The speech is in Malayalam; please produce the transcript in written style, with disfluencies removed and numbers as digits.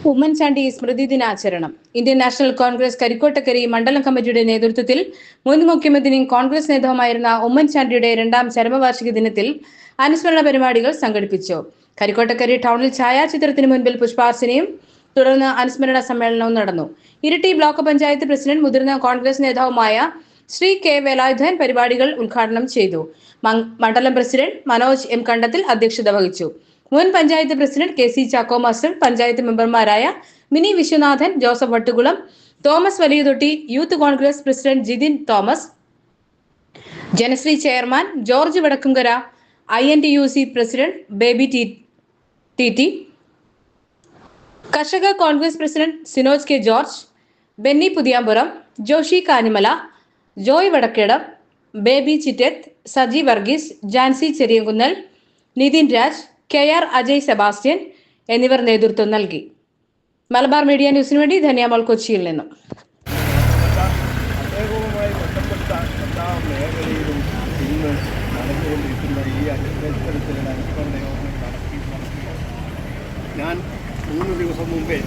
ഉമ്മൻചാണ്ടി സ്മൃതി ദിനാചരണം. ഇന്ത്യൻ നാഷണൽ കോൺഗ്രസ് കരിക്കോട്ടക്കരി മണ്ഡലം കമ്മിറ്റിയുടെ നേതൃത്വത്തിൽ മുൻ മുഖ്യമന്ത്രിയും കോൺഗ്രസ് നേതാവുമായിരുന്ന ഉമ്മൻചാണ്ടിയുടെ 2ാം ചരമവാർഷിക ദിനത്തിൽ അനുസ്മരണ പരിപാടികൾ സംഘടിപ്പിച്ചു. കരിക്കോട്ടക്കരി ടൗണിൽ ഛായാചിത്രത്തിന് മുൻപിൽ പുഷ്പാർച്ചനയും തുടർന്ന് അനുസ്മരണ സമ്മേളനവും നടന്നു. ഇരിട്ടി ബ്ലോക്ക് പഞ്ചായത്ത് പ്രസിഡന്റ് മുതിർന്ന കോൺഗ്രസ് നേതാവുമായ ശ്രീ കെ വേലായുധൻ പരിപാടികൾ ഉദ്ഘാടനം ചെയ്തു. മണ്ഡലം പ്രസിഡന്റ് മനോജ് എം കണ്ടത്തിൽ അധ്യക്ഷത വഹിച്ചു. മുൻ panchayat president K C Chacko master, panchayat മെമ്പർമാരായ Mini Viswanathan, Joseph Vattukulam, Thomas Valiyathotti, youth Congress president Jithin Thomas, Janasree chairman George Vadakkumkara, INTUC president Baby T, Karshaka Congress president Sinoj K George, Benny Puthiyampuram, Joshy Kanimala, Joy Vadakkedam, Baby Chittath, Saji Varghese, Jancy Cheriyakunnel, Nithin Raj, KR Ajay Sebastian എന്നിവർ നേതൃത്വം നൽകി. മലബാർ മീഡിയ ന്യൂസിനു വേണ്ടി ധന്യാമോൾ, കൊച്ചിയിൽ നിന്നും. അദ്ദേഹവുമായി ബന്ധപ്പെട്ട എല്ലാ മേഖലയിലും ഇന്ന് നടന്നുകൊണ്ടിരിക്കുന്ന ഈ അനുഷ്ഠാനത്തിലുള്ള അനുസ്മരണ യോഗങ്ങൾ നടത്തി ഞാൻ 3 ദിവസം മുമ്പേ